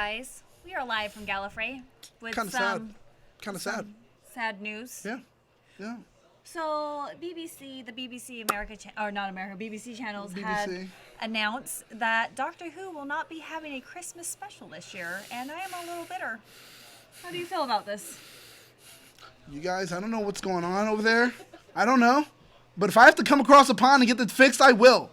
guys. We are live from Gallifrey with Kind of sad. Kind of sad. sad news. Yeah. Yeah. So the BBC America, or not America, BBC channels had BBC. announced that Doctor Who will not be having a Christmas special this year, and I am a little bitter. How do you feel about this? You guys, I don't know what's going on over there. I don't know. But if I have to come across a pond and get this fixed, I will.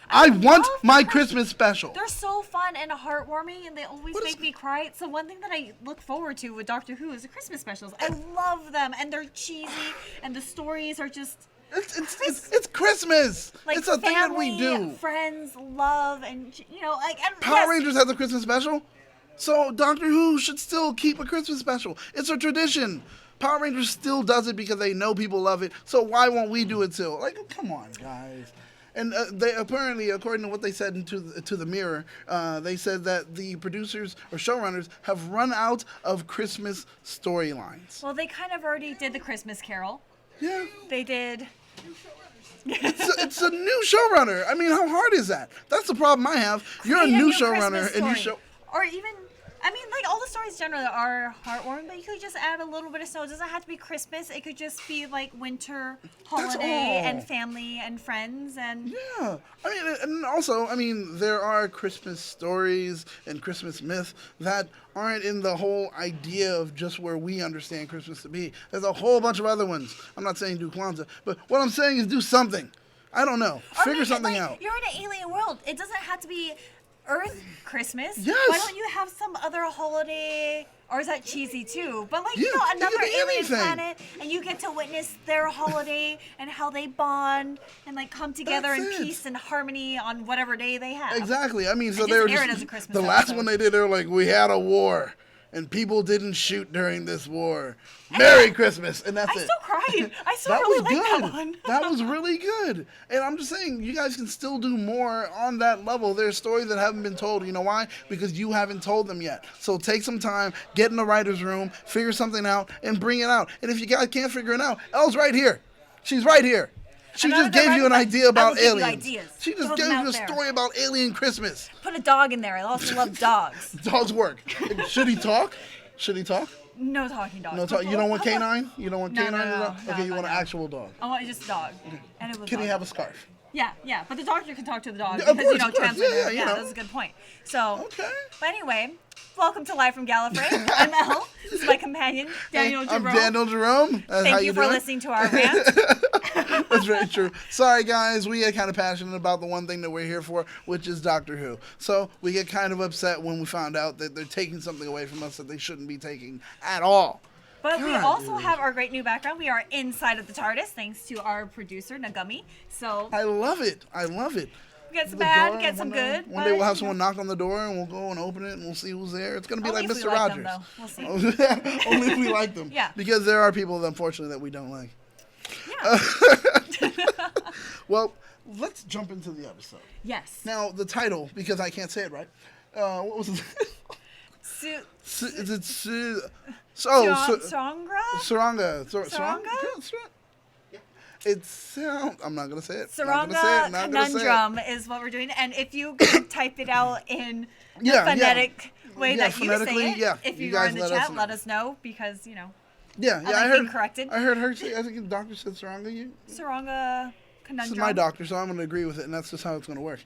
I want my Christmas special. They're so fun and heartwarming, and they always make me cry. So one thing that I look forward to with Doctor Who is the Christmas specials. I love them, and they're cheesy, and the stories are just... It's Christmas. Like it's a family, thing that we do. Friends, love, and, you know, like... And Power Rangers has a Christmas special, so Doctor Who should still keep a Christmas special. It's a tradition. Power Rangers still does it because they know people love it, so why won't we do it too? Like, come on, guys. And they apparently, according to what they said to the Mirror, they said that the producers or showrunners have run out of Christmas storylines. Well, they kind of already did the Christmas Carol. Yeah. They did... It's a new showrunner. I mean, how hard is that? That's the problem I have. You're a new showrunner and you show... Or even... I mean, like, all the stories generally are heartwarming, but you could just add a little bit of snow. It doesn't have to be Christmas. It could just be, like, winter, holiday, and family and friends. And yeah. I mean, and also, I mean, there are Christmas stories and Christmas myth that aren't in the whole idea of just where we understand Christmas to be. There's a whole bunch of other ones. I'm not saying do Kwanzaa, but what I'm saying is do something. I don't know. Figure something out. You're in an alien world. It doesn't have to be Earth Christmas. Yes. Why don't you have some other holiday, or is that cheesy too? But like, Yeah, you know, another alien anything. planet, and you get to witness their holiday and how they bond and like come together in peace and harmony on whatever day they have. Exactly. I mean, so just they were air it just as a Christmas the last episode. one they did. They were like, we had a war. And people didn't shoot during this war. Merry Christmas, and that's I it. still cried. I still That really was like good. that one. That was really good. And I'm just saying, you guys can still do more on that level. There's stories that haven't been told. You know why? Because you haven't told them yet. So take some time, get in the writer's room, figure something out, and bring it out. And if you guys can't figure it out, Elle's right here. She's right here. She just gave you an idea about aliens. She just gave you a story about alien Christmas. Put a dog in there. I also love dogs. Dogs work. Should he talk? Should he talk? No talking dogs. No talk. You don't want canine? You don't want No, canine? no, no, Okay, no, you no, want an no. actual dog. I want just a dog. And it was Can he dog. have a scarf? Yeah, but the doctor can talk to the dog Yeah, of because, you course, know, of course. transgender. Yeah, That's a good point. So, Okay. but anyway, welcome to Live from Gallifrey. I'm Elle. This is my companion, Daniel Jerome. I'm Daniel Jerome. Thank you for listening to our rant. That's very true. Sorry, guys. We get kind of passionate about the one thing that we're here for, which is Doctor Who. So we get kind of upset when we found out that they're taking something away from us that they shouldn't be taking at all. But we God, also dude. have our great new background. We are inside of the TARDIS, thanks to our producer, Nagumi. So I love it. I love it. we get some The bad, door, get some good. One day we'll have but, someone knock on the door and we'll go and open it and we'll see who's there. It's going to be Only like if we Mr. like them, Rogers. though. We'll see. Only if we like them. Yeah. Because there are people, unfortunately, that we don't like. Yeah. Well, let's jump into the episode. Yes. Now, the title, because I can't say it right. What was it? Is it Tsuranga? Tsuranga? It's I'm not gonna say it. Tsuranga Conundrum is what we're doing, and if you can type it out in the phonetic way that you say it, if you are in the chat, let us know because I I heard corrected. I heard her say. I think the doctor said Tsuranga. Tsuranga Conundrum. This is my doctor, so I'm going to agree with it, and that's just how it's going to work.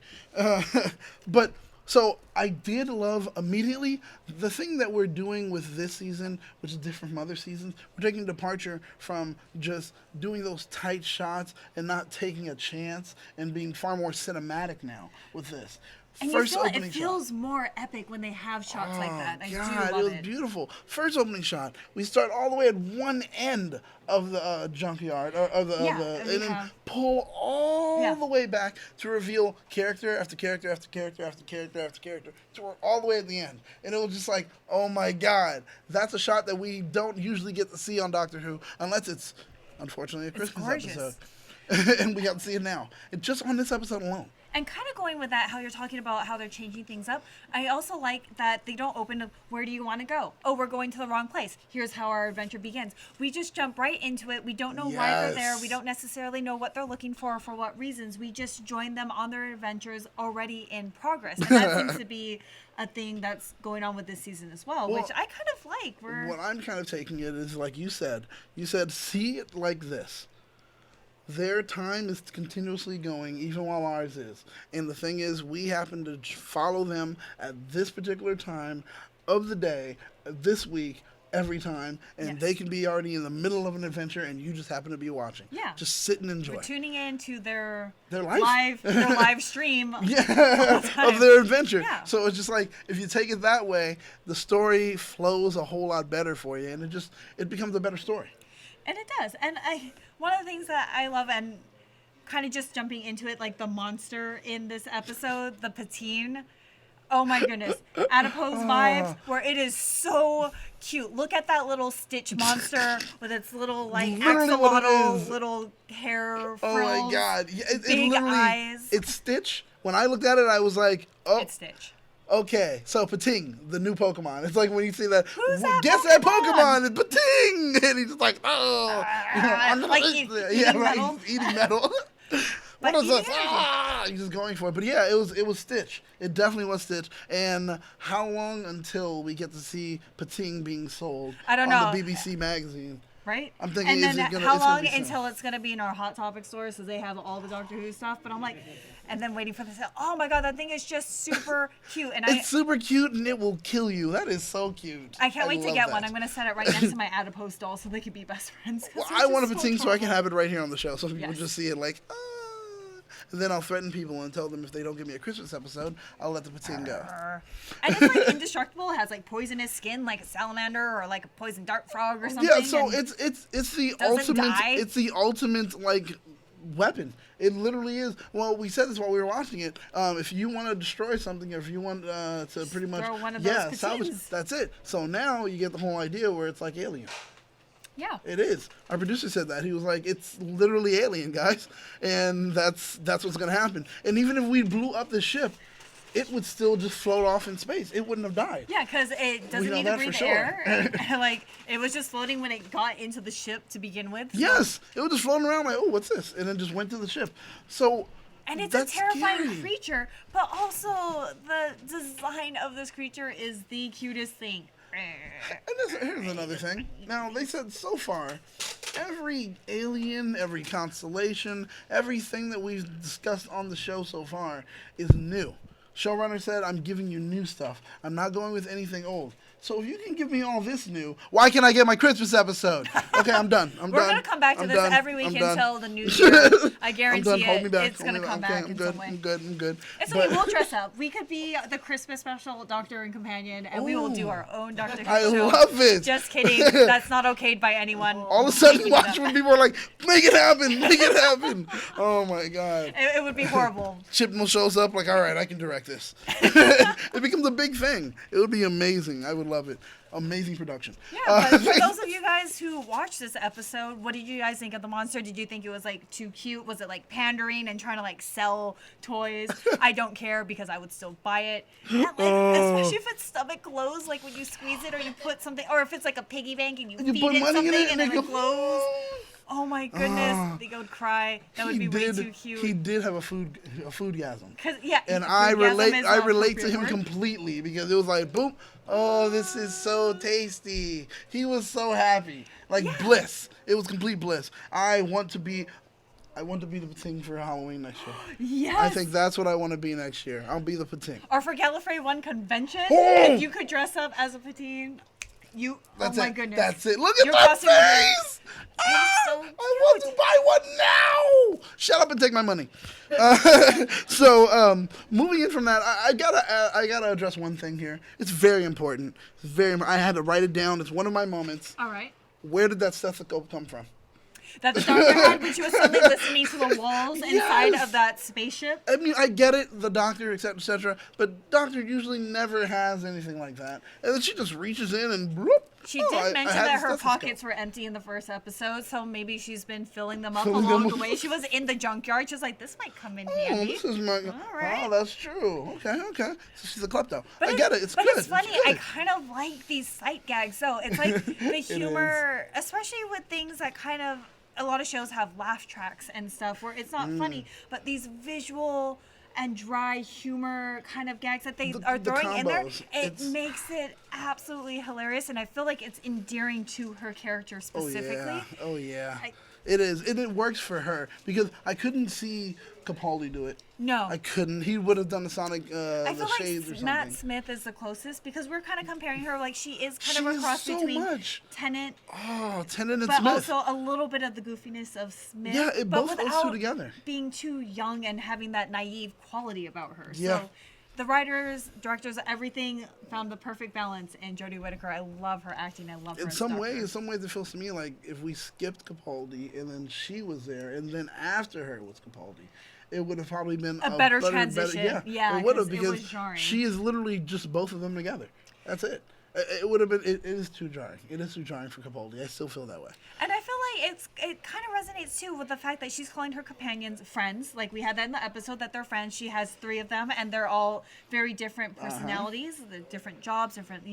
But so I did love immediately the thing that we're doing with this season, which is different from other seasons. We're taking departure from just doing those tight shots and not taking a chance and being far more cinematic now with this. And First it opening feels shot. more epic when they have shots like that. I God, do it love was it. beautiful. First opening shot, we start all the way at one end of the junkyard, and then pull all the way back to reveal character after character after character after character after character, to all the way at the end. And it was just like, oh my God, that's a shot that we don't usually get to see on Doctor Who, unless it's, unfortunately, a Christmas episode. And we got to see it now. And just on this episode alone. And kind of going with that, how you're talking about how they're changing things up, I also like that they don't open up, where do you want to go? Oh, we're going to the wrong place. Here's how our adventure begins. We just jump right into it. We don't know why they're there. We don't necessarily know what they're looking for or for what reasons. We just join them on their adventures already in progress. And that seems to be a thing that's going on with this season as well, which I kind of like. What I'm kind of taking it is like you said, see it like this. Their time is continuously going, even while ours is. And the thing is, we happen to follow them at this particular time of the day, this week, every time. And they can be already in the middle of an adventure, and you just happen to be watching. Yeah. Just sit and enjoy. We're tuning in to their life? their live stream of their adventure. Yeah. So it's just like, if you take it that way, the story flows a whole lot better for you, and it becomes a better story. And it does. And one of the things that I love, and kind of just jumping into it, like the monster in this episode, the patine. Oh my goodness. Adipose vibes, where it is so cute. Look at that little Stitch monster with its little, like, axolotl, little hair frills. Oh my God. Yeah, big eyes. It's Stitch. When I looked at it, I was like, oh. It's Stitch. Okay, so Pating, the new Pokemon. It's like when you see that, guess that Pokemon, it's Pating! And he's just like, oh. Like eating metal. He's eating metal. What is this? He's just going for it. But yeah, it was Stitch. It definitely was Stitch. And how long until we get to see Pating being sold on the BBC magazine? Right? I'm thinking, and then how long until it's going to be in our Hot Topic stores, so they have all the Doctor Who stuff? But I'm like, and then waiting for the sale. Oh my God, that thing is just super cute. And it's super cute, and it will kill you. That is so cute. I can't wait to get one. I'm going to set it right next to my Adipose doll so they can be best friends. Well, I want a Pating so I can have it right here on the show, so people just see it like, and then I'll threaten people and tell them if they don't give me a Christmas episode, I'll let the Pating go. And it's like indestructible. It has like poisonous skin, like a salamander or like a poison dart frog or something. Yeah, so it's the ultimate. It's the ultimate like weapon. It literally is. Well, we said this while we were watching it. If you want to destroy something, or if you want to pretty much throw one of those salvage, that's it. So now you get the whole idea where it's like Alien. Yeah. It is. Our producer said that. He was like, it's literally Alien, guys. And that's what's going to happen. And even if we blew up the ship, it would still just float off in space. It wouldn't have died. Yeah, because it doesn't need to breathe air. Like, it was just floating when it got into the ship to begin with. So. Yes. It was just floating around like, oh, what's this? And then just went to the ship. So... And it's a terrifying creature, but also the design of this creature is the cutest thing. And here's another thing. Now, they said so far, every alien, every constellation, everything that we've discussed on the show so far is new. Showrunner said, I'm giving you new stuff. I'm not going with anything old. So if you can give me all this new, why can't I get my Christmas episode? Okay, I'm done. We're going to come back to this every week until the new year. I guarantee it's going to come back in some way. I'm good. It's okay, we'll dress up. We could be the Christmas special Doctor and Companion, and we will do our own Doctor Who show. I love it. Just kidding. That's not okayed by anyone. All of a sudden, watch when people are like, make it happen. Oh, my God. It would be horrible. Chibnall shows up like, all right, I can direct this. It becomes a big thing. It would be amazing. I would love it. Amazing production. Yeah, but for those of you guys who watched this episode, what did you guys think of the monster? Did you think it was like too cute? Was it like pandering and trying to like sell toys? I don't care because I would still buy it. And, like, especially if its stomach glows, like when you squeeze it or you put something, or if it's like a piggy bank and you feed it something and then it glows. Oh my goodness, they would cry. That would be way too cute. He did have a foodgasm. And I relate to him completely because it was like, boom, oh, this is so tasty. He was so happy, like bliss. It was complete bliss. I want to be the Pating for Halloween next year. Yes. I think that's what I want to be next year. I'll be the Pating. Or for Gallifrey 1 convention, if you could dress up as a Pating. That's my goodness. That's it. Look at my face! So cute. I want to buy one now! Shut up and take my money. So, moving in from that, I gotta address one thing here. It's very important. I had to write it down. It's one of my moments. All right. Where did that stethoscope come from? That the doctor had when she was suddenly listening to the walls inside of that spaceship. I mean, I get it, the doctor, etc., but doctor usually never has anything like that. And then she just reaches in and bloop, She Oh, did I mention had that the her stethoscope. pockets were empty in the first episode, so maybe she's been filling them up Filling along them the up. way. She was in the junkyard. She was like, this might come in Oh, handy. this is my. All right. Oh, that's true. Okay. So she's a klepto. But I get it. It's but good. it's funny. It's I good. kind of like these sight gags. So it's like the humor, especially with things that kind of, a lot of shows have laugh tracks and stuff where it's not funny, but these visual and dry humor kind of gags that they are the throwing in there, combos, it makes it absolutely hilarious. And I feel like it's endearing to her character specifically. Oh yeah. It is, and it works for her because I couldn't see Capaldi do it. No. I couldn't. He would have done the Sonic, I the feel shades or like something. Matt Smith is the closest because we're kind of comparing her, like she is kind She of a is cross so between much. Tennant, Oh, Tennant and but Smith. also a little bit of the goofiness of Smith. Yeah, but both those two without together. being too young and having that naive quality about her. Yeah. So the writers, directors, everything found the perfect balance in Jodie Whittaker. I love her acting. I love her. In as some Doctor. ways, it feels to me like if we skipped Capaldi and then she was there, and then after her was Capaldi, it would have probably been a better transition. Yeah, it would have 'cause it because was jarring. she is literally just both of them together. That's it. It would have been. It is too jarring. It is too jarring for Capaldi. I still feel that way. And I feel like it kind of resonates too with the fact that she's calling her companions friends. Like we had that in the episode that they're friends. She has 3 of them, and they're all very different personalities, they're different jobs, different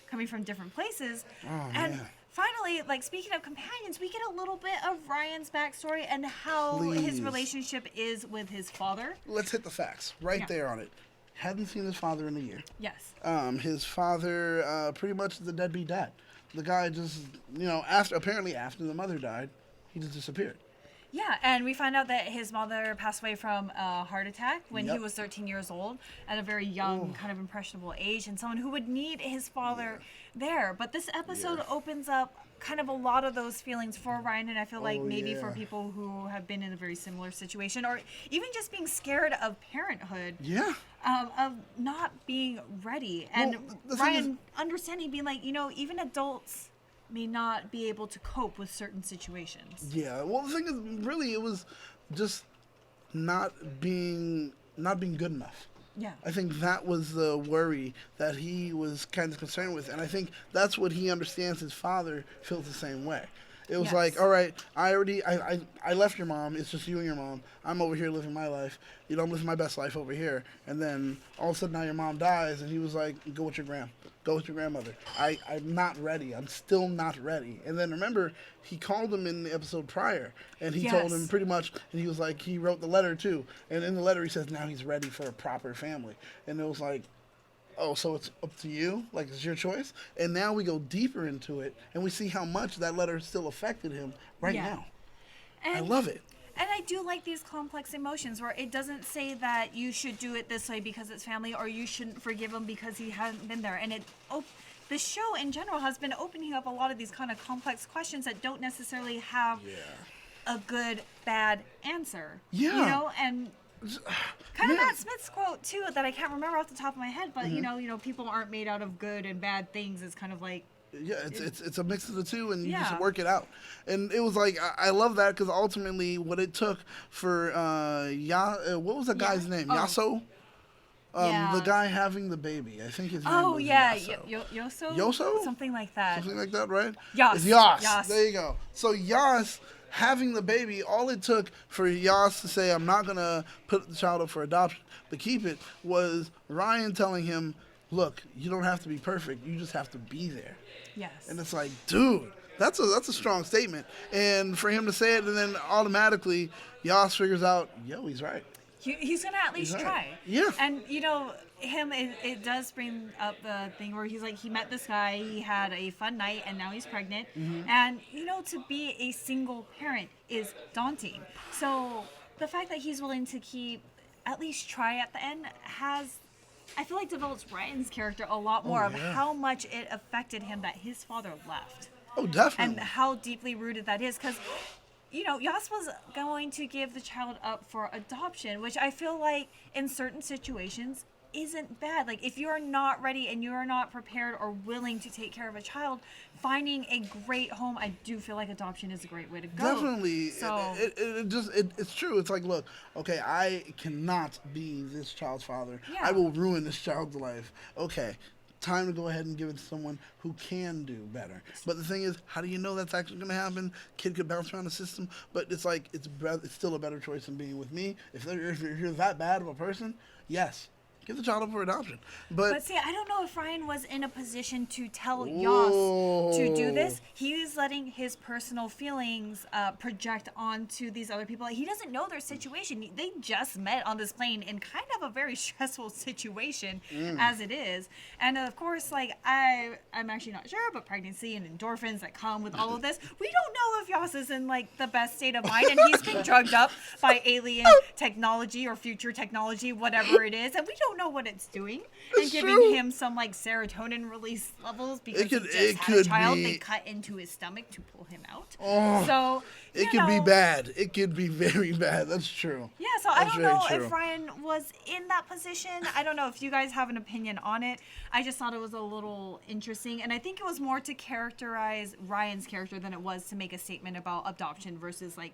coming from different places. And finally, like speaking of companions, we get a little bit of Ryan's backstory and how his Please. relationship is with his father. Let's hit the facts right there on it. Hadn't seen his father in a year. Yes. His father pretty much is a deadbeat dad. The guy just, after the mother died, he just disappeared. Yeah, and we find out that his mother passed away from a heart attack when he Yep. was 13 years old, at a very young, kind of impressionable age, and someone who would need his father there. But this episode opens up kind of a lot of those feelings for Ryan, and I feel like maybe for people who have been in a very similar situation, or even just being scared of parenthood. Yeah. Of not being ready. And the thing Ryan understanding, being like, even adults may not be able to cope with certain situations. Yeah. Well, the thing is, really, it was just not being good enough. Yeah. I think that was the worry that he was kind of concerned with, and I think that's what he understands. His father feels the same way. It was like, all right, I left your mom. It's just you and your mom. I'm over here living my life. I'm living my best life over here. And then all of a sudden now your mom dies, and he was like, go with your grandmother. I'm not ready. I'm still not ready. And then remember, he called him in the episode prior, and he told him pretty much, and he was like, he wrote the letter too. And in the letter he says now he's ready for a proper family. And it was like, oh, so it's up to you? Like, it's your choice? And now we go deeper into it, and we see how much that letter still affected him right now. And I love it. And I do like these complex emotions where it doesn't say that you should do it this way because it's family, or you shouldn't forgive him because he hasn't been there. And the show in general has been opening up a lot of these kind of complex questions that don't necessarily have a good, bad answer. Yeah. And kind of Matt Smith's quote too that I can't remember off the top of my head, but people aren't made out of good and bad things is kind of like. Yeah, it's a mix of the two, and you just work it out. And it was like, I love that because ultimately what it took for what was that guy's name? Yaso? The guy having the baby. I think his name was Yaso. Yoso? Yoso? Something like that. Something like that, right? Yas. It's Yas. Yas. There you go. So Yas having the baby, all it took for Yas to say, I'm not going to put the child up for adoption, but keep it, was Ryan telling him, look, you don't have to be perfect. You just have to be there. Yes. And it's like, dude, that's a strong statement. And for him to say it, and then automatically Yas figures out, he's right. He's going to at least try. Yeah. And, it does bring up the thing where he's like, he met this guy, he had a fun night, and now he's pregnant. Mm-hmm. And, to be a single parent is daunting. So the fact that he's willing to at least try at the end I feel like develops Ryan's character a lot more of how much it affected him that his father left. Oh, definitely. And how deeply rooted that is. Because, Yas was going to give the child up for adoption, which I feel like in certain situations isn't bad. Like, if you're not ready and you're not prepared or willing to take care of a child, finding a great home, I do feel like adoption is a great way to go. Definitely. So it's true. It's like, look, okay, I cannot be this child's father. Yeah. I will ruin this child's life. Okay, time to go ahead and give it to someone who can do better. But the thing is, how do you know that's actually going to happen? Kid could bounce around the system, but it's like it's still a better choice than being with me. If you're that bad of a person, yes. Give the child up for adoption. But see, I don't know if Ryan was in a position to tell Yoss to do this. He is letting his personal feelings project onto these other people. He doesn't know their situation. They just met on this plane in kind of a very stressful situation as it is. And of course, like, I'm actually not sure, but pregnancy and endorphins that come with all of this, we don't know if Yoss is in, like, the best state of mind. And he's been drugged up by alien technology or future technology, whatever it is. And we don't know what it's doing, and giving him some like serotonin release levels because he just had a child. They cut into his stomach to pull him out. So it could be bad. It could be very bad. That's true. Yeah, so I don't know if Ryan was in that position. I don't know if you guys have an opinion on it. I just thought it was a little interesting, and I think it was more to characterize Ryan's character than it was to make a statement about adoption versus like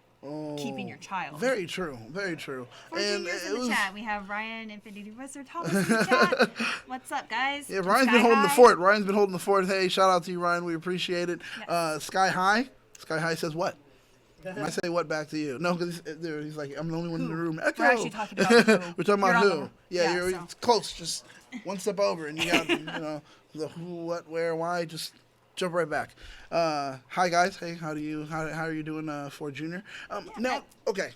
keeping your child. Very true. Very true. And in the chat, we have Ryan Infinity Wizard Thomas in the chat. What's up, guys? Yeah, Ryan's been holding the fort. Ryan's been holding the fort. Hey, shout out to you, Ryan. We appreciate it. Yes. Sky High. Sky High says what? And I say what back to you? No, because he's like, I'm the only one in the room. Echo. We're actually talking about who. We're talking about who. Yeah, It's close. Just one step over, and you got the who, what, where, why. Just jump right back. Hi guys. Hey, how are you doing, for Junior? Okay.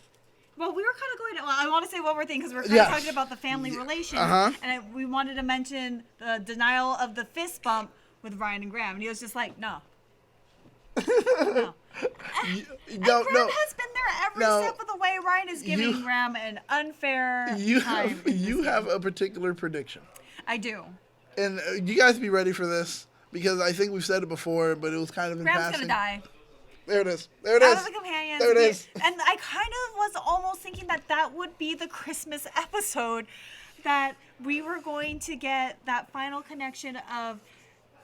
Well, we were kind of going to, I want to say one more thing because we're kind of talking about the family relation. And we wanted to mention the denial of the fist bump with Ryan and Graham. And he was just like, no. No. And Graham has been there every step of the way. Ryan is giving Graham an unfair time. You have a particular prediction. I do. And you guys be ready for this because I think we've said it before, but it was kind of in Graham's passing. Graham's going to die. There it is. There it is. Out of the companions. There it is. And I kind of was almost thinking that would be the Christmas episode, that we were going to get that final connection of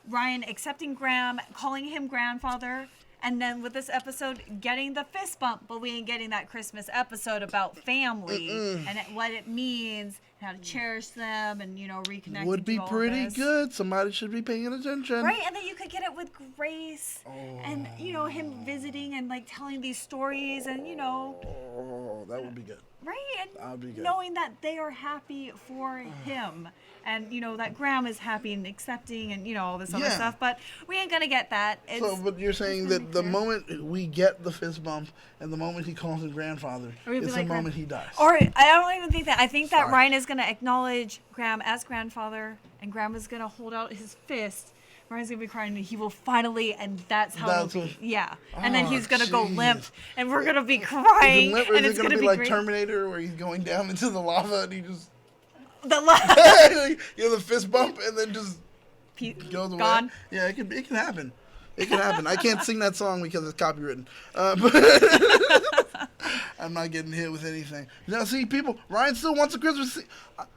Ryan accepting Graham, calling him grandfather, and then with this episode getting the fist bump, but we ain't getting that Christmas episode about family and what it means, and how to cherish them, and reconnect. Would be pretty good. Somebody should be paying attention. Right, and then you could get it with Grace, and him visiting and like telling these stories, and Oh, that would be good. Right, and that would be good. Knowing that they are happy for him, and that Graham is happy and accepting, and all this other stuff. But we ain't gonna get that. But you're saying that the moment we get the fist bump and the moment he calls him grandfather, it's the moment he dies. Or I don't even think that. I think that Ryan is gonna acknowledge Graham as grandfather, and Graham is gonna hold out his fist. Ryan's gonna be crying, and he will finally, and that's how it'll be. Yeah, and then he's gonna go limp, and we're gonna be crying, and it's gonna be like great. Terminator, where he's going down into the lava, and he just the fist bump, and then just goes away. Gone. Yeah, it can happen. It can happen. I can't sing that song because it's copywritten. But I'm not getting hit with anything. Now, see, people, Ryan still wants a Christmas.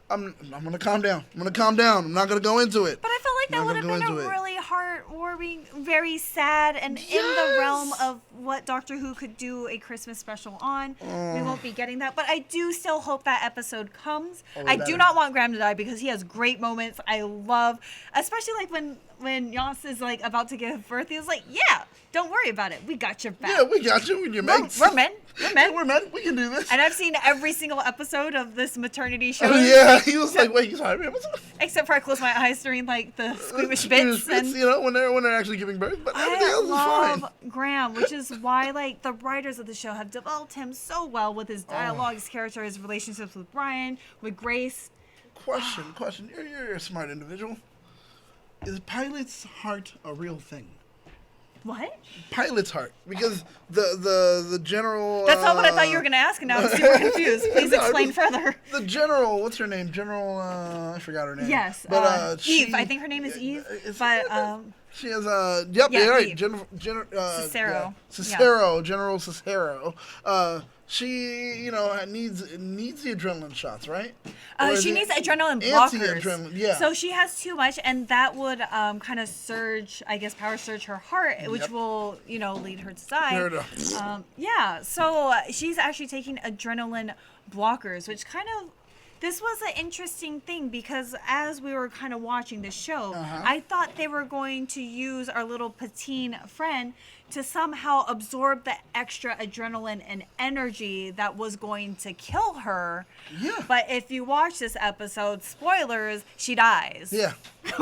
I'm gonna calm down. I'm not gonna go into it. But I felt like that would have been a really heartwarming, very sad, and in the realm of what Doctor Who could do a Christmas special on. We won't be getting that, but I do still hope that episode comes. I do not want Graham to die because he has great moments. I love, especially like when Yoss is like about to give birth, he was like, "Yeah, don't worry about it. We got your back. Yeah, we got you and your mates. We're men. We're men. We're men. We can do this." And I've seen every single episode of this maternity show. Oh, yeah, he was like, "Wait, sorry, except for I close my eyes during like the squeamish bits, and when they're actually giving birth." But everything else is fine. I love Graham, which is why like the writers of the show have developed him so well with his dialogue, his character, his relationships with Brian, with Grace. Question. You're a smart individual. Is Pilot's heart a real thing? What? Pilot's heart, because the general. That's not what I thought you were gonna ask, and now I'm super confused. Please explain further. The general, what's her name? General, I forgot her name. Yes, but Eve. I think her name is Eve. She has right. Eve. Cicero. Cicero. General Cicero. She, needs the adrenaline shots, right? She needs adrenaline blockers. Anti-adrenaline, yeah. So she has too much, and that would kind of power surge her heart, which will, lead her to die. So she's actually taking adrenaline blockers, which kind of, This was an interesting thing because as we were kind of watching the show, Uh-huh. I thought they were going to use our little Patine friend to somehow absorb the extra adrenaline and energy that was going to kill her. Yeah. But if you watch this episode, spoilers, she dies. Yeah,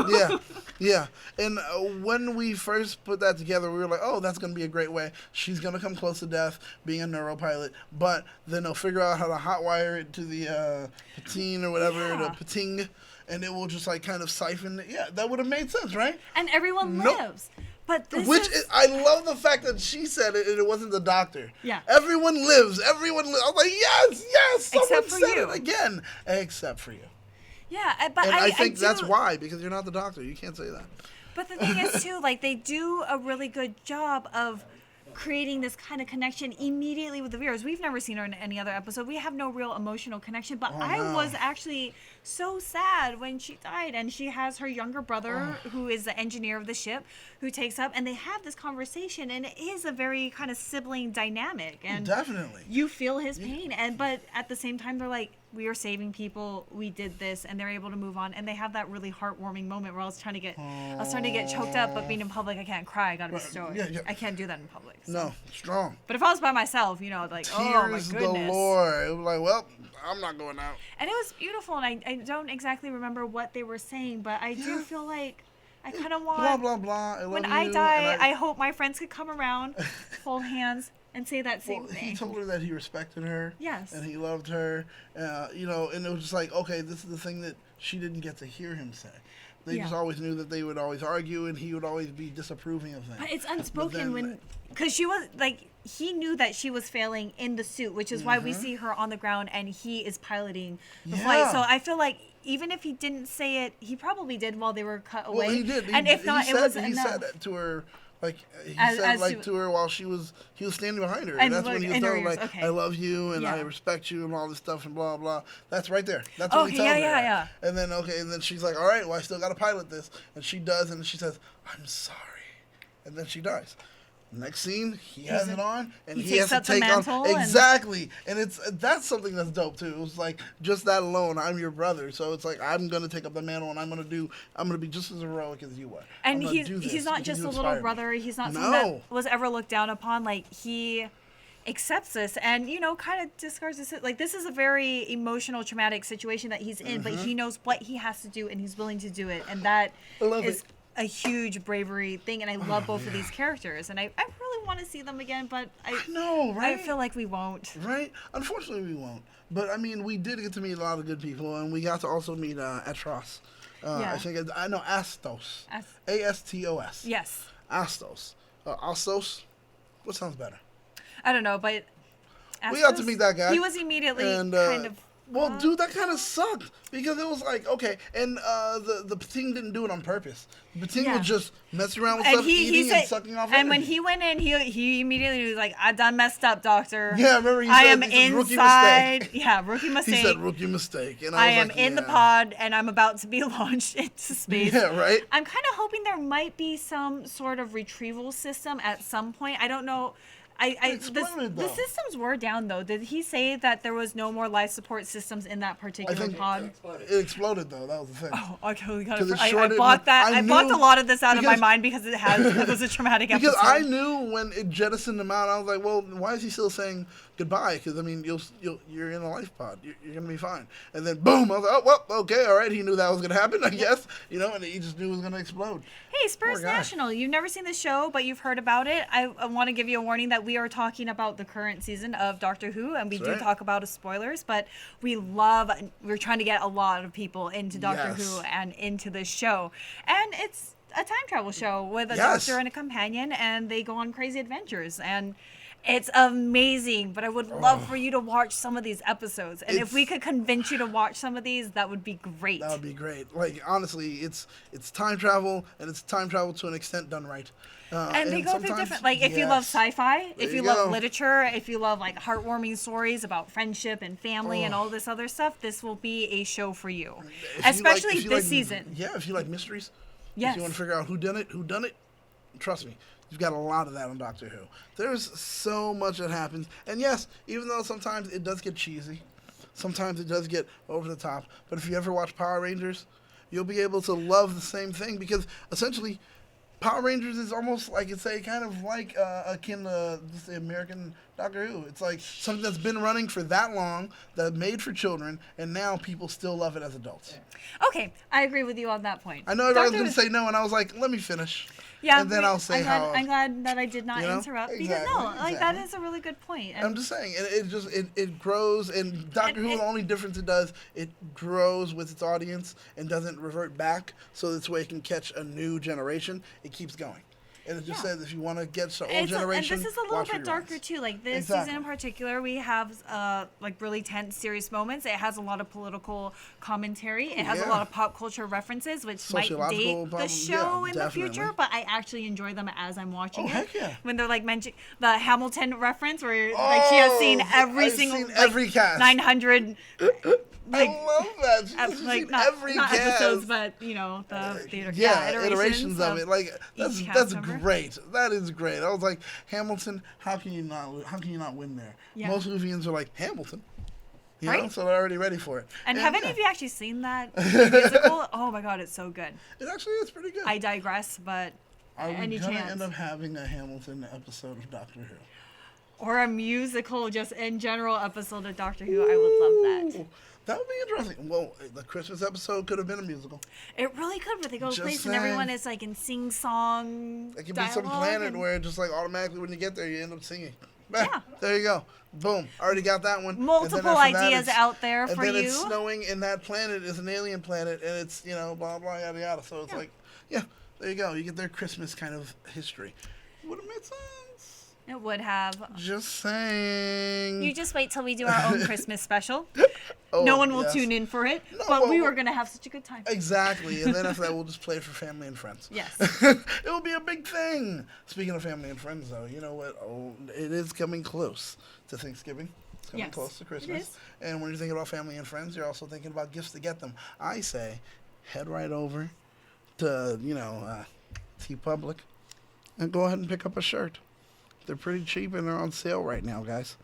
yeah, yeah. And when we first put that together, we were like, oh, that's going to be a great way. She's going to come close to death being a neuropilot, but then they'll figure out how to hotwire it to the patine or whatever, Yeah. the pating, and it will just like kind of siphon it. Yeah, that would have made sense, right? And everyone Nope. lives. But this I love the fact that she said it and it wasn't the doctor. Yeah. Everyone lives. Everyone lives. I was like, yes, someone Except for said you. it again. Except for you. Yeah, but And I think do, that's why, because you're not the doctor. You can't say that. But the thing is, too, like, they do a really good job of creating this kind of connection immediately with the viewers. We've never seen her in any other episode. We have no real emotional connection, but I no. was actually so sad when she died. And she has her younger brother, who is the engineer of the ship, who takes up, and they have this conversation, and it is a very kind of sibling dynamic. And Definitely. you feel his pain, but at the same time, they're like, we are saving people, we did this, and they're able to move on, and they have that really heartwarming moment where I was starting to get choked up, but being in public, I can't cry, I gotta be stoic. yeah. I can't do that in public. So. No, strong. But if I was by myself, like, oh my Tears goodness. galore. It was like, well, I'm not going out. And it was beautiful, and I don't exactly remember what they were saying, but I do feel like I kind of want, Blah, blah, blah. I when love I you, die, and I hope my friends could come around, hold hands, and say that same Well, thing. he told her that he respected her. Yes. And he loved her. And it was just like, okay, this is the thing that she didn't get to hear him say. They just always knew that they would always argue, and he would always be disapproving of things. But it's unspoken then, because she was like, he knew that she was failing in the suit, which is why we see her on the ground and he is piloting the flight. So I feel like even if he didn't say it, he probably did while they were cut away. Well, he did. And if not, it was enough. He said that to her. Like he As said, to- to her while he was standing behind her, And and that's look when he was in her telling her, ears, like, okay. I love you and I Yeah. respect you and all this stuff and blah blah. That's right there. That's what he Okay, tells yeah, her. yeah. And then she's like, all right, well I still got to pilot this, and she does, and she says, I'm sorry, and then she dies. Next scene, he has it on, and he he has takes to up the take mantle on and- exactly, and that's something that's dope too. It was like just that alone, I'm your brother, so it's like I'm gonna take up the mantle, and I'm gonna be just as heroic as you were. And I'm gonna do this he's not because just you a inspire little me. brother. He's not No. someone that was ever looked down upon. Like, he accepts this and, kind of discards this. Like, this is a very emotional, traumatic situation that he's in, but he knows what he has to do, and he's willing to do it. And that I love is it. a huge bravery thing. And I love both of these characters. And I really want to see them again, but I know, right? I feel like we won't. Right? Unfortunately, we won't. But, I mean, we did get to meet a lot of good people, and we got to also meet Atros. Yeah. I know Astos. As- Astos. Yes. Astos. Astos? What sounds better? I don't know, but We got to meet that guy. He was immediately And, kind of. well, dude, that kind of sucked because it was like, okay, and the Pating didn't do it on purpose. Pating Yeah. would just mess around with And stuff, he eating said, and sucking off and when energy. he went in, he immediately was like, "I done messed up, doctor. Yeah, I remember he I said, am he said, "Rookie inside. mistake." Yeah, rookie mistake. He said rookie mistake. And I was am like, in the yeah. pod, and I'm about to be launched into space. Yeah, right? I'm kind of hoping there might be some sort of retrieval system at some point. I don't know. Exploded, The though. systems were down, though. Did he say that there was no more life support systems in that I particular think pod? it exploded, though. That was the thing. Oh, okay, we got 'Cause it. it I shorted- blocked that. I I blocked knew- a lot of this out of my because- mind because it was a traumatic episode. Because I knew when it jettisoned him out, I was like, well, why is he still saying goodbye? Because, I mean, you're in a life pod. You're going to be fine. And then, boom, I was like, oh, well, okay, all right. He knew that was going to happen, I guess. And he just knew it was going to explode. Hey, Spurs Poor guy. National, you've never seen the show, but you've heard about it. I want to give you a warning that we are talking about the current season of Doctor Who, and we That's do right. talk about spoilers, but we're trying to get a lot of people into Doctor Yes. Who and into this show. And it's a time travel show with a Yes. doctor and a companion, and they go on crazy adventures. And it's amazing, but I would love for you to watch some of these episodes. And if we could convince you to watch some of these, that would be great. That would be great. Like, honestly, it's time travel, and it's time travel to an extent done right. And they go through sometimes- different, like, if you love yes. sci-fi, if There you you love go. literature, if you love, like, heartwarming stories about friendship and family and all this other stuff, this will be a show for you. If you Especially if you this season. Yeah, if you like mysteries. Yes. If you want to figure out who done it, trust me, you've got a lot of that on Doctor Who. There's so much that happens. And yes, even though sometimes it does get cheesy, sometimes it does get over the top. But if you ever watch Power Rangers, you'll be able to love the same thing because essentially Power Rangers is almost like it's kind of like akin to just the American Doctor Who. It's like something that's been running for that long, that made for children, and now people still love it as adults. Okay, I agree with you on that point. I know everybody was going to say no, and I was like, let me finish. Yeah, and then I'll say I'm glad that I did not interrupt because exactly. that is a really good point. And I'm just saying, it grows, and Doctor Who, the only difference it does, it grows with its audience and doesn't revert back, so this way it can catch a new generation. It keeps going. And it just says if you want to get to old generation, and this is a little bit darker too. Like this season in particular, we have like really tense, serious moments. It has a lot of political commentary. It has a lot of pop culture references, which might date the show in the future. But I actually enjoy them as I'm watching it. Heck yeah. When they're like mentioning the Hamilton reference, where like she has seen every cast, 900. I love that. She's seen every not cast. episodes, but the theater. Iterations of it. Like that's great. That is great. I was like, Hamilton. How can you not win there? Yeah. Most Whovians are like Hamilton. You know, so they're already ready for it. And have any of you actually seen that musical? Oh my God, it's so good. It actually is pretty good. I digress, but any chance? Are we gonna end up having a Hamilton episode of Doctor Who? Or a musical, just in general episode of Doctor Who? I would love that. That would be interesting. Well, the Christmas episode could have been a musical. It really could, but they go to a place and everyone is like in sing-song. It could be some planet where just like automatically when you get there, you end up singing. Yeah. There you go. Boom. Already got that one. Multiple ideas out there for you. And then it's snowing, and that planet is an alien planet, and it's, blah, blah, yada, yada. So it's like, there you go. You get their Christmas kind of history. Would have made sense. It would have. Just saying. You just wait till we do our own Christmas special. No one will tune in for it, but we were going to have such a good time. Exactly. And then after that, we'll just play it for family and friends. Yes. It will be a big thing. Speaking of family and friends, though, you know what? Oh, it is coming close to Thanksgiving. It's coming close to Christmas. It is. And when you're thinking about family and friends, you're also thinking about gifts to get them. I say, head right over to, Tea Public and go ahead and pick up a shirt. They're pretty cheap and they're on sale right now, guys.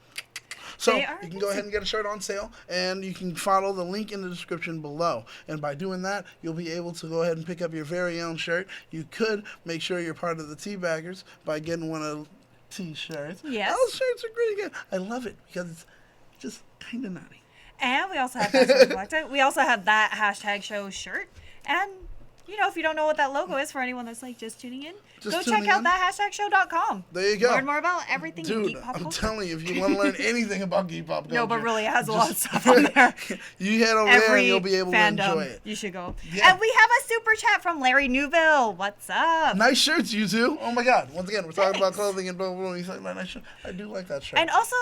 So you can go ahead and get a shirt on sale, and you can follow the link in the description below. And by doing that, you'll be able to go ahead and pick up your very own shirt. You could make sure you're part of the Teabaggers by getting one of the T-shirts. Yes. Those shirts are pretty good. I love it because it's just kind of naughty. And we also have we also have that #show shirt. And if you don't know what that logo is, for anyone that's like just tuning in, go check out that #show.com. There you go. Learn more about everything geek pop culture. I'm telling you, if you want to learn anything about geek pop culture. No, but really, it has a lot of stuff on there. You head over there and you'll be able to enjoy it. You should go. Yeah. And we have a super chat from Larry Newville. What's up? Nice shirts, you two. Oh my God. Once again, we're talking about clothing and blah, blah, blah. He's like, nice shirt. I do like that shirt. And also,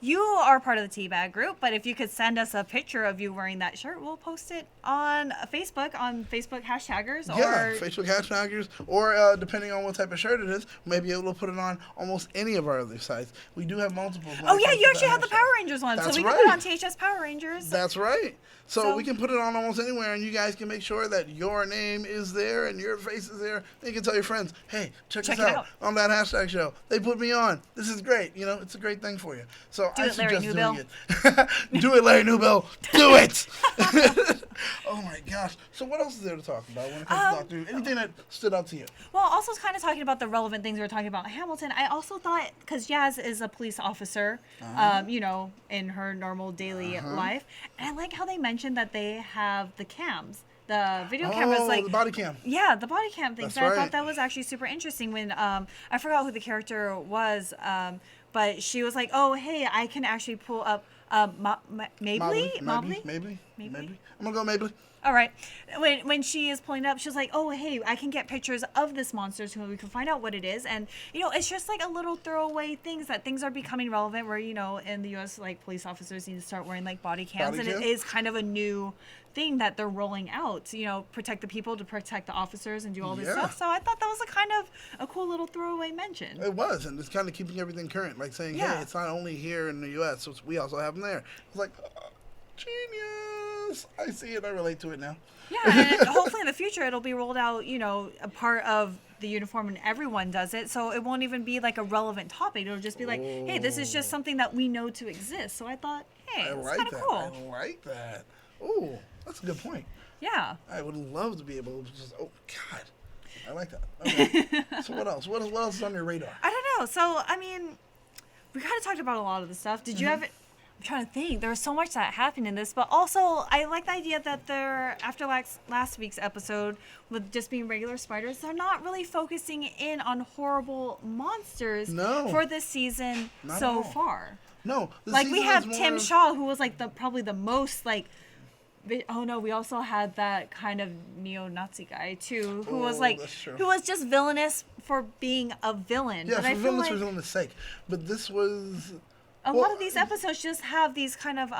you are part of the Teabag group, but if you could send us a picture of you wearing that shirt, we'll post it on Facebook hashtaggers. Facebook hashtaggers, or depending on what type of shirt it is, we may be able to put it on almost any of our other sites. We do have multiple. Oh yeah, you actually have the Power Rangers one, so we can put on THS Power Rangers. That's right. So we can put it on almost anywhere, and you guys can make sure that your name is there and your face is there. And you can tell your friends, hey, check us out on that #show. They put me on. This is great. It's a great thing for you. So I suggest doing it. Do it, Larry Newbill. Do it. Oh my gosh. So what else is there to talk about when it comes to Doctor Who? Anything that stood out to you? Well, also kind of talking about the relevant things we were talking about in Hamilton, I also thought, because Yaz is a police officer, in her normal daily life, and I like how they mentioned that they have the cams. The video cameras, the body cam. Yeah, the body cam things. That's And right. I thought that was actually super interesting when, I forgot who the character was, but she was like, oh, hey, I can actually pull up Mabley? Maybe. I'm going to go Mabley. All right. When she is pulling it up, she's like, oh, hey, I can get pictures of this monster so we can find out what it is. And, it's just like a little throwaway things that things are becoming relevant where, in the U.S., like, police officers need to start wearing, like, body cams. And it is kind of a new thing that they're rolling out to, protect the people, to protect the officers and do all this stuff. So I thought that was a kind of a cool little throwaway mention. It was, and it's kind of keeping everything current, like saying, hey, it's not only here in the U.S., so we also have them there. It's like, genius. I see it. I relate to it now. Yeah, and hopefully in the future it'll be rolled out, a part of the uniform and everyone does it, so it won't even be like a relevant topic. It'll just be like, hey, this is just something that we know to exist. So I thought, hey, it's kind of cool. I like that. Oh, that's a good point. Yeah. I would love to be able to just, oh, God. I like that. Okay. So what else? What else is on your radar? I don't know. So, I mean, we kind of talked about a lot of the stuff. Did you have it? I'm trying to think. There was so much that happened in this, but also I like the idea that they're, after last week's episode, with just being regular spiders, they're not really focusing in on horrible monsters for this season so far. No. Like, we have Tim Shaw, who was like probably the most like, oh no, we also had that kind of neo-Nazi guy too, who was like, who was just villainous for being a villain. Yeah, but for villainous for villainous sake. But this was... A lot of these episodes just have these kind of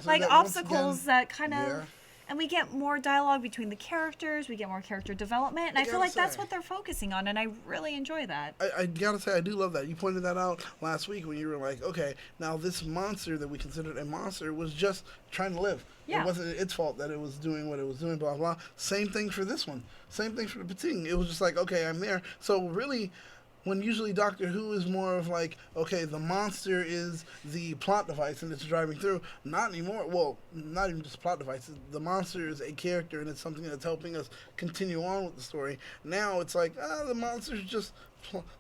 like obstacles that kind of, and we get more dialogue between the characters. We get more character development, and I feel like that's what they're focusing on, and I really enjoy that. I gotta say, I do love that. You pointed that out last week when you were like, okay, now this monster that we considered a monster was just trying to live. Yeah. It wasn't its fault that it was doing what it was doing, blah, blah. Same thing for this one. Same thing for the Pating. It was just like, okay, I'm there. So really... When usually Doctor Who is more of like, okay, the monster is the plot device and it's driving through. Not anymore. Well, not even just plot device. The monster is a character and it's something that's helping us continue on with the story. Now it's like, the monster's just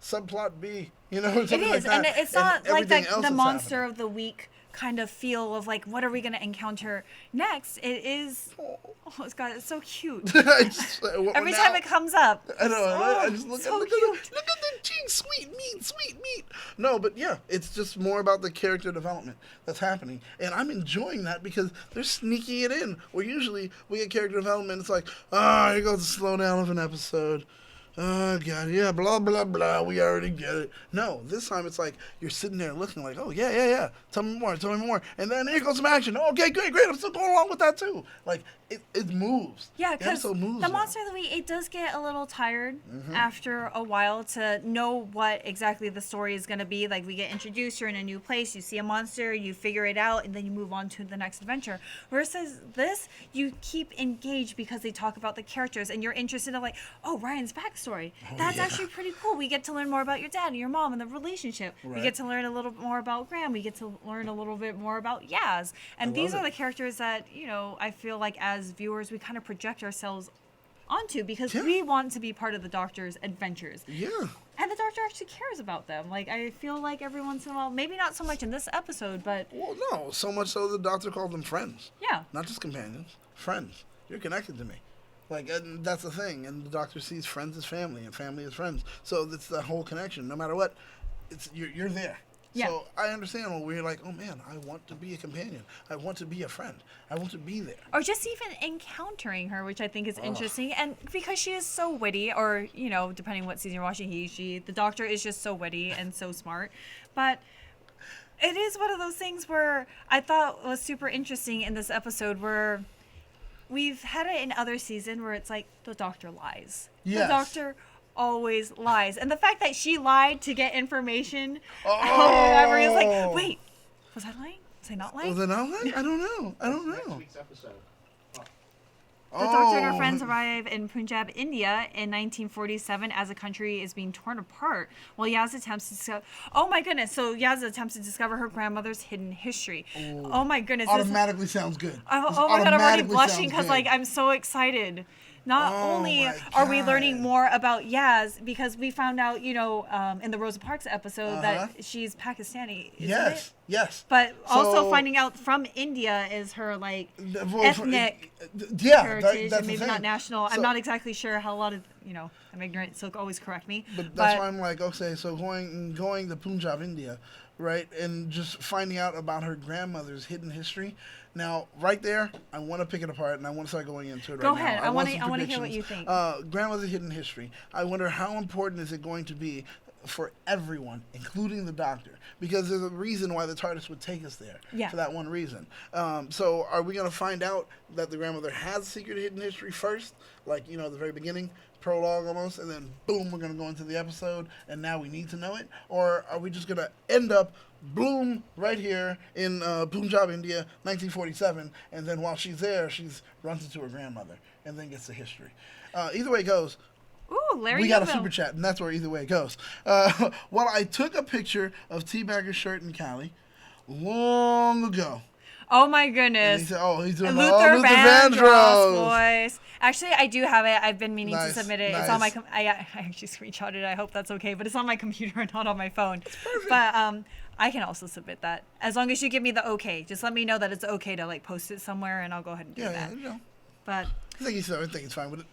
subplot B. You know, something like that. And it's not like the monster of the week kind of feel of like, what are we going to encounter next? It is, it's so cute. Every time it comes up. I know. I just look at the cheeks, sweet meat. No, but yeah, it's just more about the character development that's happening. And I'm enjoying that because they're sneaking it in. Where usually we get character development, it's like, here goes the slowdown of an episode. Oh, God, yeah, blah, blah, blah, we already get it. No, this time it's like you're sitting there looking like, oh, yeah, tell me more. And then here goes some action. Okay, great, I'm still going along with that, too. Like, it moves. Yeah, because the Monster of the Week, it does get a little tired after a while to know what exactly the story is going to be. Like, we get introduced, you're in a new place, you see a monster, you figure it out, and then you move on to the next adventure. Versus this, you keep engaged because they talk about the characters, and you're interested in, like, oh, Ryan's backstory. That's actually pretty cool. We get to learn more about your dad and your mom and the relationship. Right. We get to learn a little bit more about Graham. We get to learn a little bit more about Yaz. And these are the characters that, you know, I feel like as viewers, we kind of project ourselves onto because we want to be part of the Doctor's adventures. Yeah. And the Doctor actually cares about them. Like, I feel like every once in a while, maybe not so much in this episode, but... Well, no. So much so the Doctor called them friends. Yeah. Not just companions. Friends. You're connected to me. Like, and that's the thing. And the Doctor sees friends as family and family as friends. So it's the whole connection. No matter what, you're there. Yeah. So I understand when we're like, oh man, I want to be a companion. I want to be a friend. I want to be there. Or just even encountering her, which I think is interesting. And because she is so witty, or, you know, depending what season you're watching, the Doctor is just so witty and so smart. But it is one of those things where I thought was super interesting in this episode where we've had it in other season where it's like the Doctor lies. Yes. The Doctor always lies. And the fact that she lied to get information, whatever, is like, wait, was I lying? Was I not lying? Was I not lying? I don't know. Next week's episode. The Doctor and her friends arrive in Punjab, India in 1947 as the country is being torn apart while Yaz attempts to discover... Oh my goodness. So Yaz attempts to discover her grandmother's hidden history. Oh my goodness. Automatically sounds good. Oh my God, I'm already blushing because like I'm so excited. Not only are we learning more about Yaz, because we found out, you know, in the Rosa Parks episode that she's Pakistani. Yes. But also finding out from India is her, like, ethnic heritage and maybe not national. I'm not exactly sure how a lot of, you know, I'm ignorant, so always correct me. But that's why I'm like, okay, so going to Punjab, India, right, and just finding out about her grandmother's hidden history. Now, right there, I want to pick it apart, and I want to start going into it right now. Go ahead. I want to hear what you think. Grandmother's hidden history. I wonder how important is it going to be for everyone, including the Doctor, because there's a reason why the TARDIS would take us there. Yeah. For that one reason. So are we going to find out that the grandmother has a secret hidden history first, like, you know, at the very beginning, prologue almost, and then boom, we're going to go into the episode, and now we need to know it? Or are we just going to end up boom, right here in Punjab, India, 1947, and then while she's there, she runs into her grandmother and then gets the history. Either way it goes, Ooh, Larry We got a Newville. super chat, and that's where either way it goes. Well, I took a picture of Teabagger's shirt in Cali long ago. Oh my And he goodness. said, "Oh, he's doing Luther Luther Vandross Vandross." voice. Actually, I do have it. I've been meaning to Nice, submit it. It's on my. nice. I actually screenshotted it. I hope that's okay. But it's on my computer and not on my phone. But I can also submit that as long as you give me the okay. Just let me know that it's okay to like post it somewhere, and I'll go ahead and do Yeah, that. yeah, you know. But I think he's fine with it.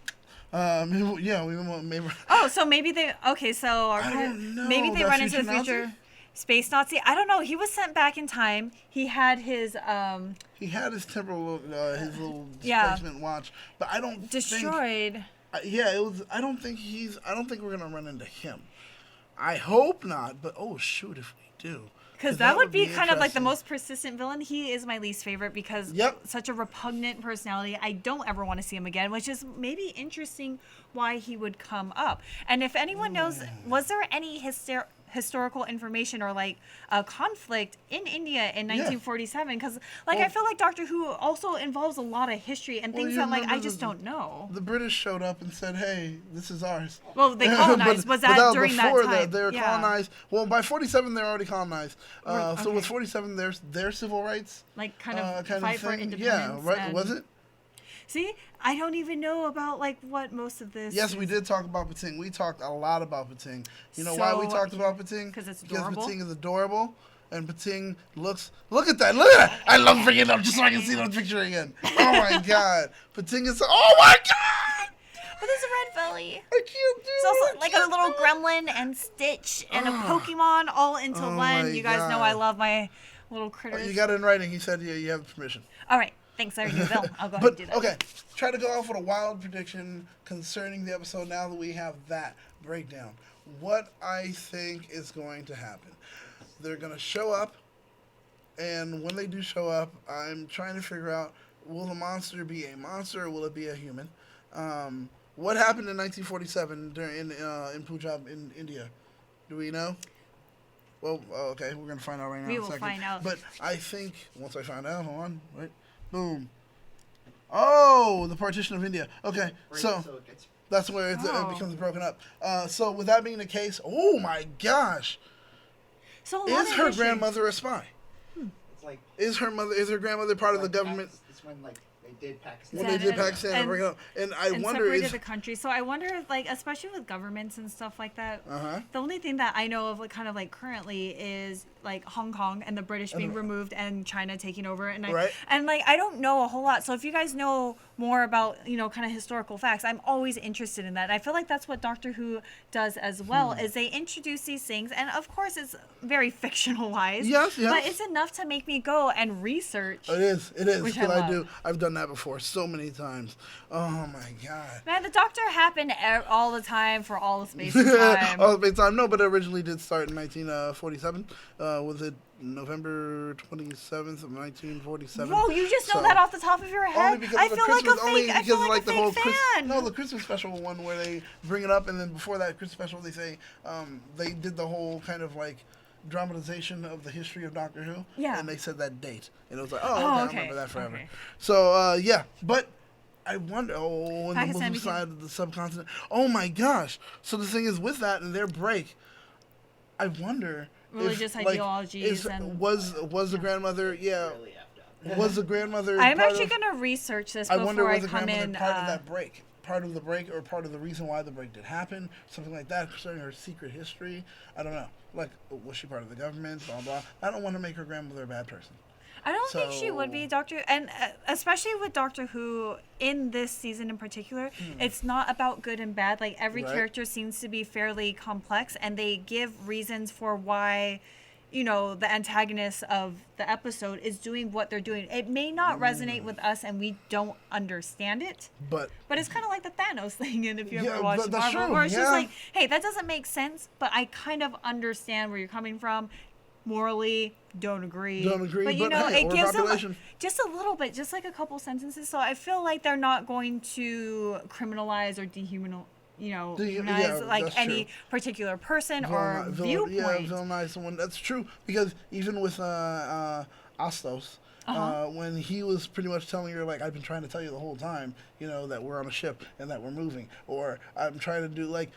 Yeah, we won't maybe. oh, so maybe they okay. So I don't know. maybe they That run into the future future. Nazi? Space Nazi. I don't know. He was sent back in time. He had his He had his temporal, his little Yeah. displacement watch, but I don't think. destroyed. Yeah, it was. I don't think we're gonna run into him. I hope not. But oh shoot, if we do. Because that would be kind of like the interesting. most persistent villain. He is my least favorite because Yep. such a repugnant personality. I don't ever want to see him again, which is maybe interesting why he would come up. And if anyone knows, was there any historical information or like a conflict in India in 1947? Because like I feel like Doctor Who also involves a lot of history and things you that like I remember just don't know. The British showed up and said, "Hey, this is ours." Well, they colonized. was that during that before time? they were Yeah. colonized. Well, by 47 they're already colonized. Right, So with okay. 47, there's their civil rights. Like kind of kind fight of for thing. independence. Yeah, right. and- Was it? See, I don't even know about like what most of this. Yes, we is. did talk about Pating. We talked a lot about Pating. You know why we So- talked about Pating? 'Cause it's adorable? Pating is adorable, and Pating looks. Look at that! Look at that! I love bringing it up just so I can see that picture again. Oh my god, Pating is. Oh my god! But there's a red belly. I can't do It's it. also I like a can't little do it. gremlin and Stitch and a Pokemon all into Oh one. my You guys know God. I love my little Oh, critters. you got it in writing. He said, "Yeah, you have permission." All right, thanks, Larry Newville. I'll go ahead But and do that. okay, try to go off with a wild prediction concerning the episode. Now that we have that breakdown, what I think is going to happen? They're gonna show up, and when they do show up, I'm trying to figure out: will the monster be a monster or will it be a human? What happened in 1947 during in Punjab in India? Do we know? Well, okay, we're gonna find out right now. We in a will second. find out. But I think once I find out, hold on, wait, boom. Oh, the partition of India. Okay, so it gets that's where it Oh. becomes broken up. So with that being the case, oh my gosh, So a lot is of her history. grandmother a spy? it's like Is her grandmother part of the government? It's when like they did Pakistan. When they did And- Pakistan and and- break it up, and I and wonder separated is the country. So I wonder if, like, especially with governments and stuff like that, Uh-huh. the only thing that I know of, like, kind of like currently is like Hong Kong and the British being removed and China taking over. And Right. I don't know a whole lot. So if you guys know more about, you know, kind of historical facts, I'm always interested in that. And I feel like that's what Doctor Who does as well, is they introduce these things, and of course it's very fictionalized. Yes, yes. But it's enough to make me go and research. It is Which I because I love. do. I've done that before so many times. Oh my god. Man, the Doctor happened all the time for all the space and time. All the time. No, but it originally did start in 1947. Was it November 27th of 1947? Whoa, you just know So- that off the top of your head? Only because I of the feel Christmas, like a only fake. I because feel of like a the fake whole fan. No, the Christmas special one where they bring it up, and then before that Christmas special, they say they did the whole kind of like dramatization of the history of Doctor Who. Yeah. And they said that date, and it was like, oh, Oh, okay, I okay, remember that forever. okay. So yeah, but I wonder. Oh, and the Pakistan Muslim became- side of the subcontinent. Oh my gosh! So the thing is, with that and their break, I wonder. Religious if, ideologies and- was the grandmother? Yeah. Really effed up. Was the grandmother? I'm part actually of- gonna research this I wonder before I was the come grandmother in. part of that break, part of the break, or part of the reason why the break did happen, something like that, concerning her secret history. I don't know. Like, was she part of the government? Blah blah. I don't want to make her grandmother a bad person. I don't think she would be So- Doctor, and especially with Doctor Who in this season in particular, it's not about good and bad. Like every Right. character seems to be fairly complex, and they give reasons for why, you know, the antagonist of the episode is doing what they're doing. It may not resonate with us, and we don't understand it. But But it's kind of like the Thanos thing, and if you Yeah, ever watched but that's Marvel, true, where it's just yeah. like, hey, that doesn't make sense, but I kind of understand where you're coming from. Morally, don't agree. Don't agree, But you but know, hey, it we're gives them population. just a little bit, just like a couple sentences. So I feel like they're not going to criminalize or dehumanize, yeah, like that's any true. particular person or yeah, viewpoint. villainize someone. That's true because even with Astos. Uh-huh. When he was pretty much telling her, like, I've been trying to tell you the whole time, you know, that we're on a ship and that we're moving. Or I'm trying to do, like,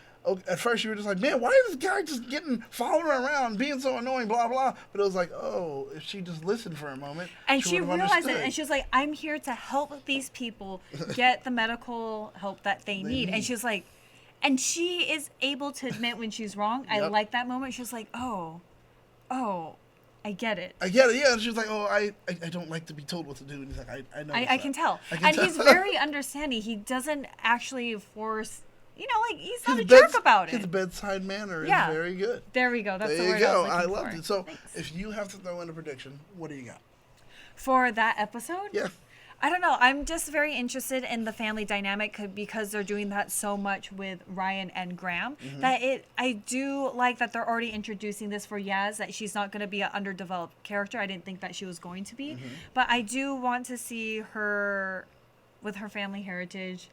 at first you were just like, man, why is this guy just following her around, being so annoying, blah, blah. But it was like, oh, if she just listened for a moment, And she would've realized it, understood. and she was like, I'm here to help these people get the medical help that they need. And she was like, and she is able to admit when she's wrong. I Yep. like that moment. She was like, oh, I get it. I get it, yeah. And she was like, oh, I don't like to be told what to do. And he's like, I know. I can tell. I can And tell. he's very understanding. He doesn't actually force, you know, like, he's not His a jerk beds- about His it. bedside manner Yeah. is very good. There we go. That's There the you word go. I was I looking loved for. it. So, Thanks. if you have to throw in a prediction, what do you got? For that episode? Yeah. I don't know. I'm just very interested in the family dynamic because they're doing that so much with Ryan and Graham. That I do like that they're already introducing this for Yaz, that she's not going to be an underdeveloped character. I didn't think that she was going to be. But I do want to see her with her family heritage,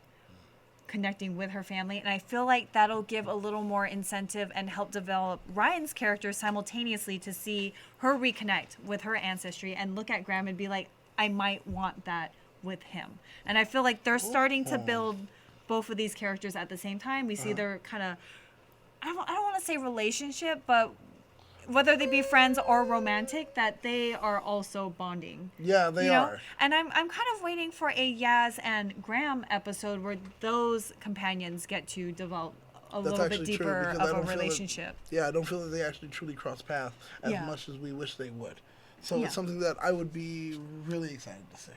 connecting with her family. And I feel like that'll give a little more incentive and help develop Ryan's character simultaneously to see her reconnect with her ancestry and look at Graham and be like, I might want that with him. And I feel like they're starting to build both of these characters at the same time. We see their kind of, I don't want to say relationship, but whether they be friends or romantic, that they are also bonding. Yeah, they You know? are. And I'm kind of waiting for a Yaz and Graham episode where those companions get to develop a That's little bit actually true, deeper because I of a don't feel that- relationship. Yeah, I don't feel that they actually truly cross paths as Yeah. much as we wish they would. So Yeah. it's something that I would be really excited to see.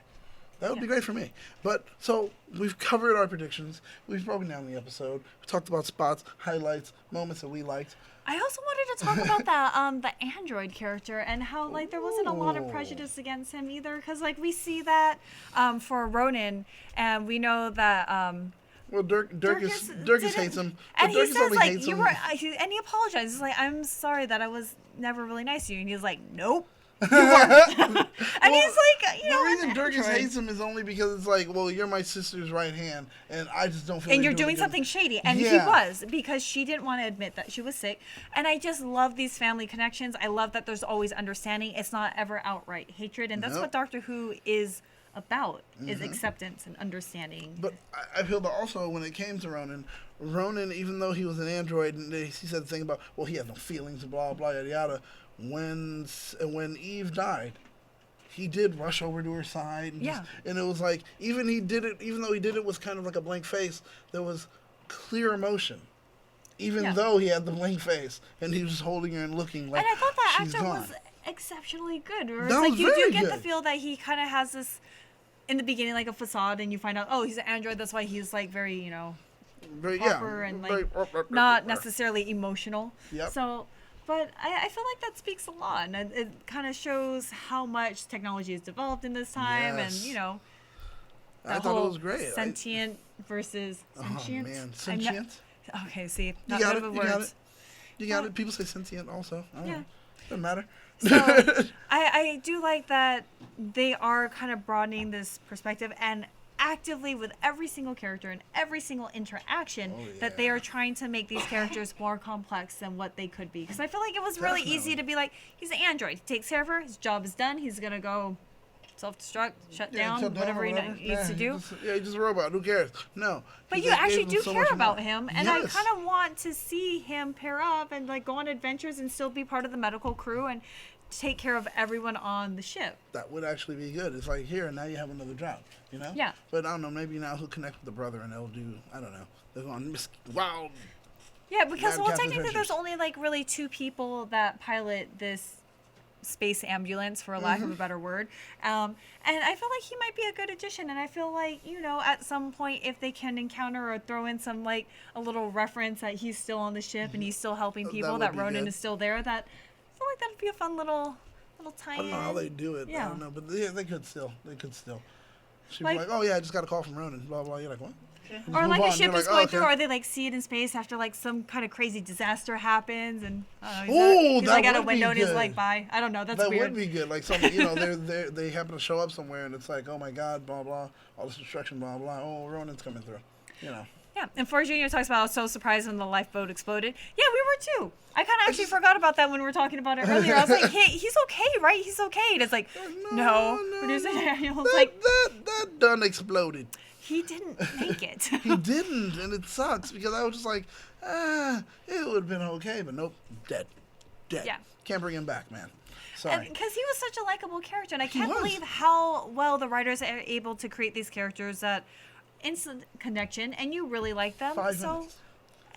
That would be Yeah. great for me. But, so, we've covered our predictions. We've broken down the episode. We talked about spots, highlights, moments that we liked. I also wanted to talk about that the android character and how like there wasn't a lot of Ooh. prejudice against him either, because like we see that for Ronan, and we know that Well, Dirkus didn't- hates him. and But he Dirkus says only like hates you him. were, and he apologizes. He's like, I'm sorry that I was never really nice to you, and he's like, nope. You weren't. And he's like, you know, the reason an Dirkus android. hates him is only because it's like, well, you're my sister's right hand, and I just don't feel. And like you're doing good- something shady. And he Yeah. was, because she didn't want to admit that she was sick. And I just love these family connections. I love that there's always understanding. It's not ever outright hatred. And that's Nope. what Doctor Who is about, is acceptance and understanding. But I feel that also when it came to Ronan, even though he was an android, and he said the thing about, well, he had no feelings, blah, blah, yada, yada. When Eve died, he did rush over to her side. And, Yeah. and it was like, even though he did it with kind of like a blank face, there was clear emotion. Even Yeah. though he had the blank face, and he was just holding her and looking like And I thought that she's actor gone. was exceptionally good. Where it's That like was you do very get the good. feel that he kind of has this, in the beginning, like a facade, and you find out, oh, he's an android. That's why he's like very, you know, Very, proper and very- like not necessarily emotional. Yep. So, but I feel like that speaks a lot, and it kind of shows how much technology has developed in this time, Yes. and you know, I the thought it whole was great. sentient versus sentient. Oh man, I'm not- sentient. Okay, see, You not got good it. with You got words. it. You got Well- it. People say sentient also. I don't Yeah. know. Doesn't matter. So I do like that they are kind of broadening this perspective and actively with every single character and every single interaction that they yeah. are trying to make these characters more complex than what they could be. Because I feel like it was really easy Definitely. to be like, he's an android. He takes care of her. His job is done. He's going to go self-destruct, shut down, whatever he needs to do. He's just a robot. Who cares? No. But He you just actually gave do him so care much about more. him, and Yes. I kind of want to see him pair up and like go on adventures and still be part of the medical crew and take care of everyone on the ship. That would actually be good. It's like, here, now you have another job, you know? Yeah. But I don't know, maybe now he'll connect with the brother and they'll do, I don't know. They're going, wow. Yeah, because Mad well, Captain technically there's Adventures. only like really two people that pilot this space ambulance, for lack of a better word. And I feel like he might be a good addition. And I feel like, you know, at some point, if they can encounter or throw in some like a little reference that he's still on the ship and he's still helping people, would that be Ronan good. is still there, that I feel like that'd be a fun little tie-in. I don't know how they do it. I Yeah. don't know. But they could still. They could still. She'd Like- be like, oh, yeah, I just got a call from Ronan. Blah, blah. You're like, what? Or Move like a on. ship You're is like, going oh, through, okay. or they like see it in space after like some kind of crazy disaster happens, and I don't know, Ooh, he's that like at a would be window and he's good. like, bye. I don't know. That's That weird. would be good. Like some, they happen to show up somewhere and it's like, oh my God, blah blah, all this destruction, blah blah. Oh, Ronan's coming through. You know. Yeah, and 4 Junior talks about I was so surprised when the lifeboat exploded. Yeah, we were too. I kind of actually forgot about that when we were talking about it earlier. I was like, hey, he's okay, right? He's okay. And it's like, no. Producer Daniel's like, that done exploded. he didn't make it. He didn't, and it sucks because I was just like, it would have been okay, but nope, dead. Yeah. Can't bring him back, man. Sorry. Because he was such a likable character, and I He can't was. believe how well the writers are able to create these characters that instant connection, and you really like them. 5 minutes.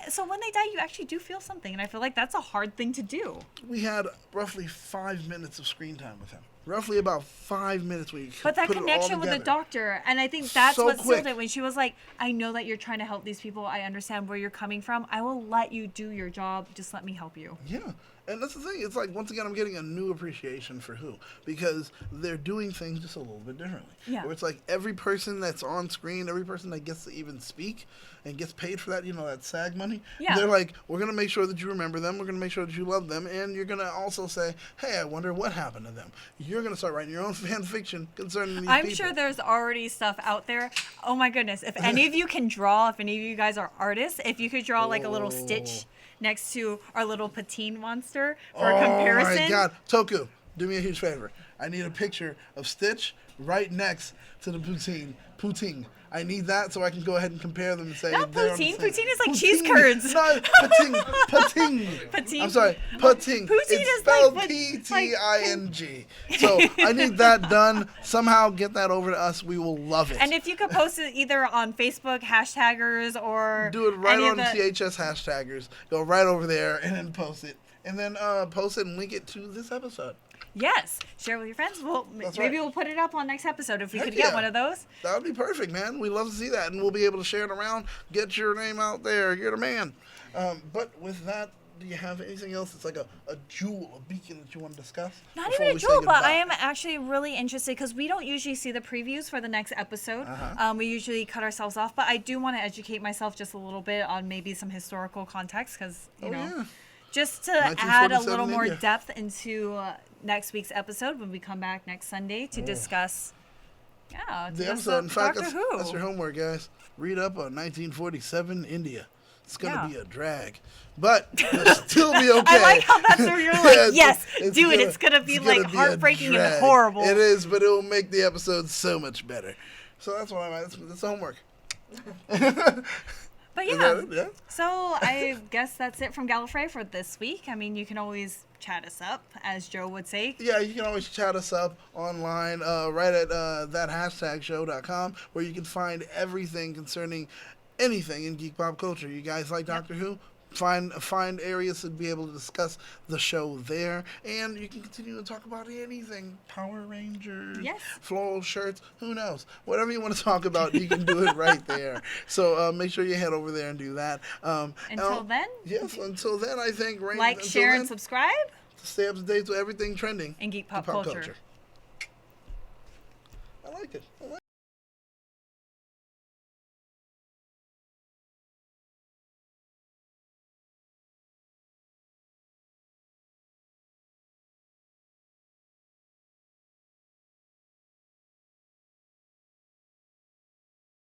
So when they die, you actually do feel something, and I feel like that's a hard thing to do. We had roughly 5 minutes of screen time with him. Roughly about 5 minutes when you But that put it all connection with the together. doctor, and I think that's So what quick. sealed it when she was like, I know that you're trying to help these people. I understand where you're coming from. I will let you do your job. Just let me help you. Yeah. And that's the thing. It's like, once again, I'm getting a new appreciation for Who. Because they're doing things just a little bit differently. Yeah. Where it's like every person that's on screen, every person that gets to even speak and gets paid for that, that SAG money. Yeah. They're like, we're going to make sure that you remember them. We're going to make sure that you love them. And you're going to also say, hey, I wonder what happened to them. You're going to start writing your own fan fiction concerning these I'm people. sure there's already stuff out there. Oh my goodness. If any of you can draw, if any of you guys are artists, if you could draw like a little Stitch next to our little Patine monster for a comparison. Oh my God. Toku, do me a huge favor. I need a picture of Stitch right next to the Poutine. I need that so I can go ahead and compare them and say Not they're on the poutine. same- Poutine is like cheese curds. No, Pating. Patine. I'm sorry, Pating. Poutine It's is spelled like P-T-I-N-G. So I need that done. Somehow get that over to us. We will love it. And if you could post it either on Facebook, hashtaggers, or Do it right any on of the, THS hashtaggers. Go right over there and then post it. And then post it and link it to this episode. Yes, share with your friends. Well, That's maybe right. we'll put it up on next episode if we Heck could get yeah. one of those. That would be perfect, man. We love to see that, and we'll be able to share it around. Get your name out there. You're the man. But with that, do you have anything else that's like a jewel, a beacon that you want to discuss? Not before even a we say jewel, but goodbye? I am actually really interested because we don't usually see the previews for the next episode. We usually cut ourselves off, but I do want to educate myself just a little bit on maybe some historical context because, yeah. just to add a 1947 little more India. depth into next week's episode when we come back next Sunday to discuss, The episode. In fact, Doctor that's Who. your homework, guys. Read up on 1947 India. It's going to Yeah. be a drag. But it'll still be okay. I like how that's where you're like, yes, do it. It's gonna be like gonna be a heartbreaking and drag. horrible. It is, but it will make the episode so much better. So that's what that's homework. But Is yeah, that it? Yeah. so I guess that's it from Gallifrey for this week. I mean, you can always chat us up, as Joe would say. Yeah, you can always chat us up online right at thathashtagshow.com where you can find everything concerning anything in geek pop culture. You guys like Doctor Who? Find areas to be able to discuss the show there, and you can continue to talk about anything. Power Rangers, Yes. floral shirts, who knows? Whatever you want to talk about, you can do it right there. So make sure you head over there and do that. Until then, Yes, until then, I think like, until share, then, and subscribe. stay up to date with everything trending In geek in pop culture. I like it.